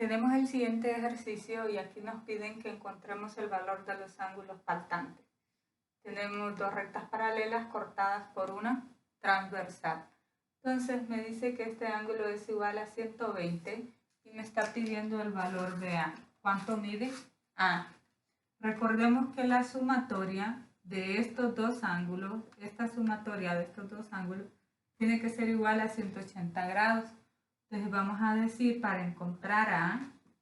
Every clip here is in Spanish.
Tenemos el siguiente ejercicio y aquí nos piden que encontremos el valor de los ángulos faltantes. Tenemos dos rectas paralelas cortadas por una transversal. Entonces me dice que este ángulo es igual a 120 y me está pidiendo el valor de A. ¿Cuánto mide? A. Recordemos que la sumatoria de estos dos ángulos, esta sumatoria de estos dos ángulos, tiene que ser igual a 180 grados. Entonces vamos a decir, para encontrar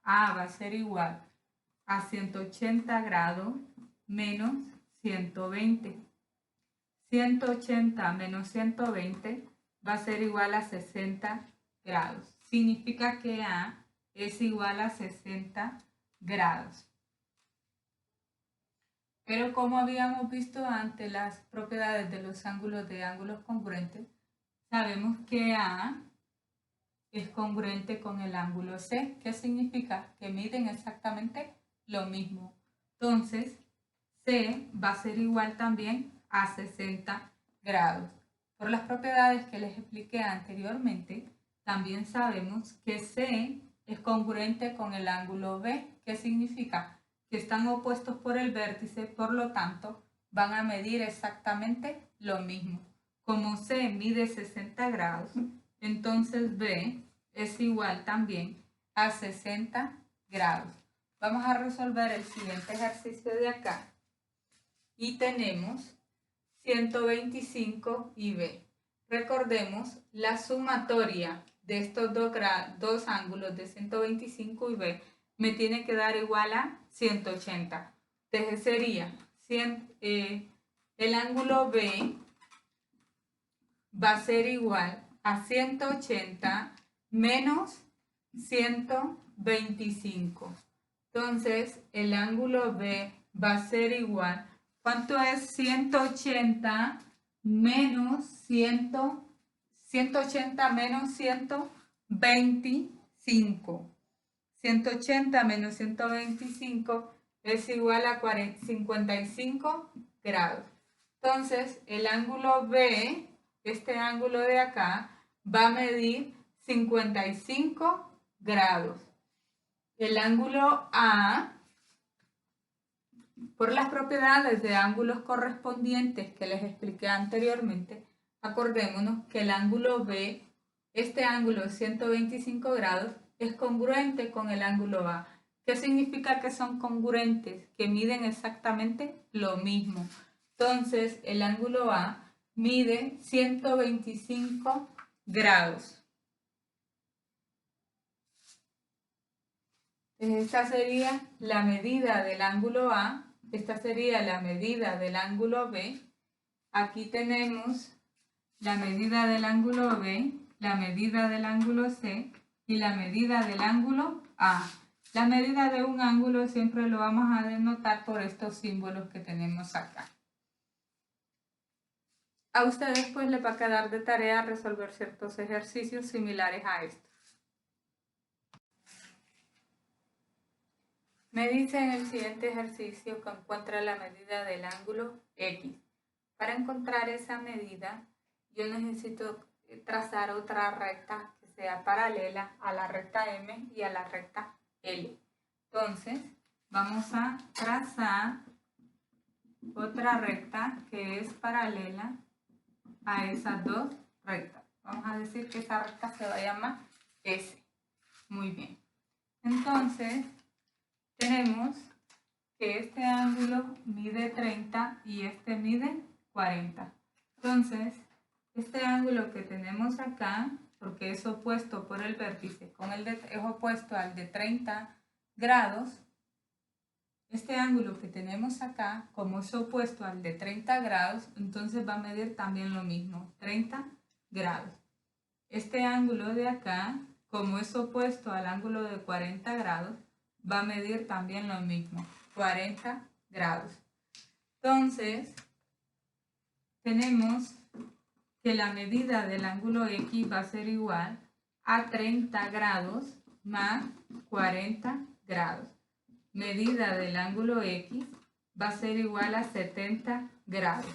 A va a ser igual a 180 grados menos 120. 180 menos 120 va a ser igual a 60 grados. Significa que A es igual a 60 grados. Pero como habíamos visto antes las propiedades de los ángulos de ángulos congruentes, sabemos que A es congruente con el ángulo C. ¿Qué significa? Que miden exactamente lo mismo. Entonces, C va a ser igual también a 60 grados. Por las propiedades que les expliqué anteriormente, también sabemos que C es congruente con el ángulo B. ¿Qué significa? Que están opuestos por el vértice, por lo tanto, van a medir exactamente lo mismo. Como C mide 60 grados, entonces B es igual también a 60 grados. Vamos a resolver el siguiente ejercicio de acá. Y tenemos 125 y B. Recordemos la sumatoria de estos dos ángulos de 125 y B me tiene que dar igual a 180. Entonces sería el ángulo B va a ser igual a 180 menos 125. Entonces el ángulo B va a ser igual. ¿Cuánto es 180 menos 180 menos 125? 180 menos 125 es igual a 55 grados. Entonces, el ángulo B, este ángulo de acá, va a medir 55 grados. El ángulo A, por las propiedades de ángulos correspondientes que les expliqué anteriormente, acordémonos que el ángulo B, este ángulo de 125 grados, es congruente con el ángulo A. ¿Qué significa que son congruentes? Que miden exactamente lo mismo. Entonces, el ángulo A mide 125 grados. Esta sería la medida del ángulo A. Esta sería la medida del ángulo B. Aquí tenemos la medida del ángulo B, la medida del ángulo C y la medida del ángulo A. La medida de un ángulo siempre lo vamos a denotar por estos símbolos que tenemos acá. A ustedes pues les va a quedar de tarea resolver ciertos ejercicios similares a estos. Me dice en el siguiente ejercicio que encuentra la medida del ángulo X. Para encontrar esa medida, yo necesito trazar otra recta que sea paralela a la recta M y a la recta L. Entonces, vamos a trazar otra recta que es paralela a esas dos rectas. Vamos a decir que esa recta se va a llamar S. Muy bien. Entonces, tenemos que este ángulo mide 30 y este mide 40. Entonces, este ángulo que tenemos acá, porque es opuesto por el vértice, es opuesto al de 30 grados, este ángulo que tenemos acá, como es opuesto al de 30 grados, entonces va a medir también lo mismo, 30 grados. Este ángulo de acá, como es opuesto al ángulo de 40 grados, va a medir también lo mismo, 40 grados. Entonces, tenemos que la medida del ángulo X va a ser igual a 30 grados más 40 grados. Medida del ángulo X va a ser igual a 70 grados.